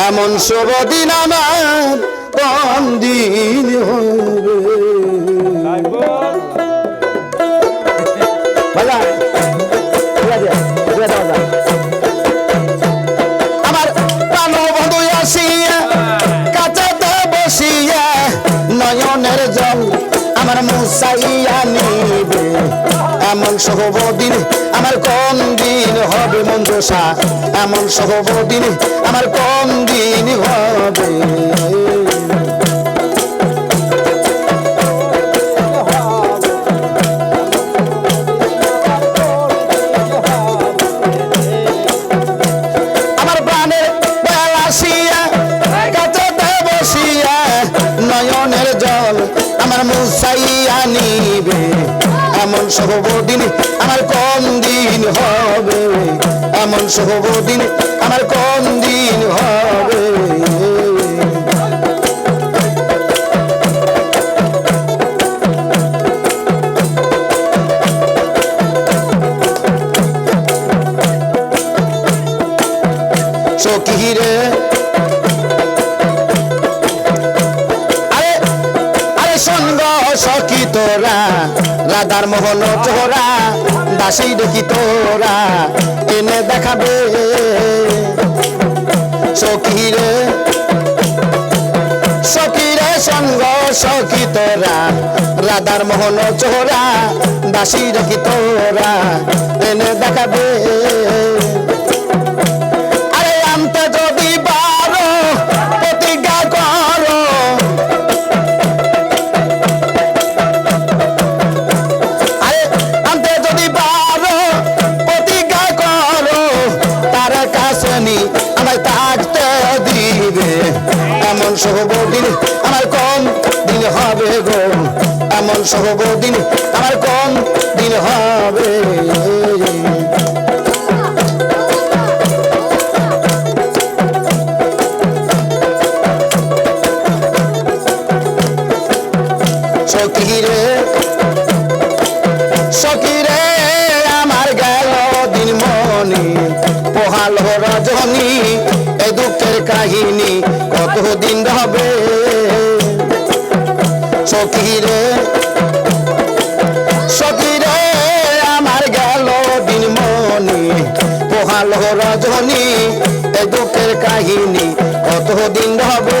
এমন শুভ দিন আমার কোন দিন হবে আমার প্রাণ বন্ধু আসিয়া কাছাতে বসিয়া নয়নের জল আমার মুসাইয়া নিবে এমন শুভ দিন আমার কোন দিন হবে মঞ্জুষা এমন শুভ দিন আমার কোন দিন হবে আমার প্রাণের বেলাসিয়া কাছাতে বসিয়া নয়নের জল আমার মুসাইয়া নিবে এমন শুভ দিন আমার কোন দিন হবে এমন শুভ দিন আমার কোন দিন হবে সখী রে সঙ্গ সখী তোরা রাধার মোহন চোরা দাসী দেখি তোরা এনে দেখাবে সখী রে সঙ্গ সখী তোরা রাধার মোহন চোরা দাসী দেখি তোরা এনে দেখাবে আরে আনতে যদি পারো প্রতিজ্ঞা করো আমায় থাকতে দিবে এমন শুভ দিন আমার কোন দিন হবে গো এমন শুভ দিন আমার কোন দিন হবে সখী রে আমার গেল দিন মনি পোহাল রজনী এই দুঃখের কাহিনী কতদিন হবে সখী রে আমার গেল দিন মনি পোহাল রজনী এই দুঃখের কাহিনী কতদিন হবে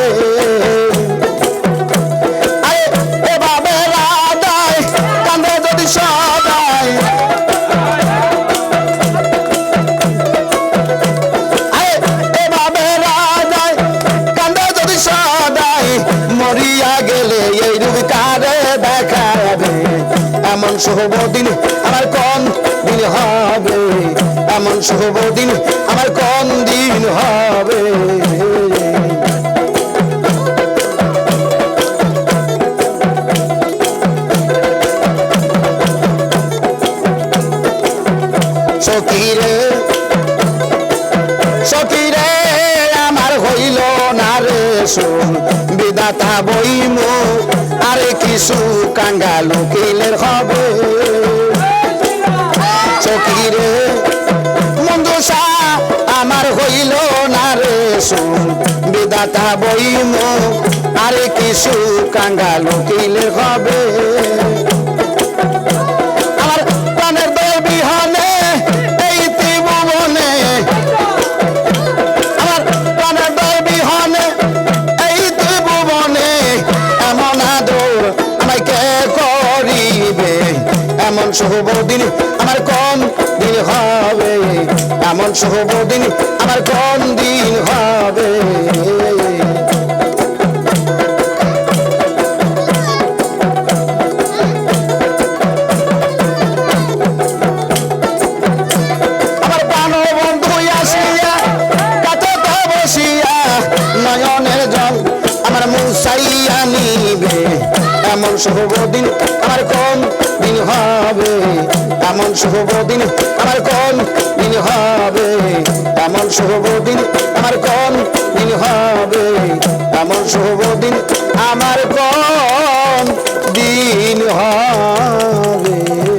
মরিয়া গেলে এই রূপ কারে দেখাবে এমন শুভ দিন আমার কোন দিন হবে এমন শুভ দিন আমার কোন দিন হবে সখী রে আমার হইল না রে শোন বিধাতা বইমু আরে কিছু কাঙ্গালু কিলের হবে সখী রে মন্দুষা আমার হইল না রে শোন বিধাতা বইমু আরে কিছু কাঙ্গালু কিলের হবে আমার প্রাণের দয় বিহনে এই ত্রিভুবনে আমার প্রাণের দয় বিহনে এই ত্রিভুবনে এমন আদর আমায় কে করিবে এমন শুভ দিন আমার কোন দিন হবে এমন শুভ দিন আমার কোন দিন হবে নয়নের জল আমার মুসাইয়া নিবে এমন শুভ দিন আমার কোন দিন হবে এমন শুভ দিন আমার কোন দিন হবে এমন শুভ দিন আমার কোন দিন হবে এমন শুভ দিন আমার কোন দিন হবে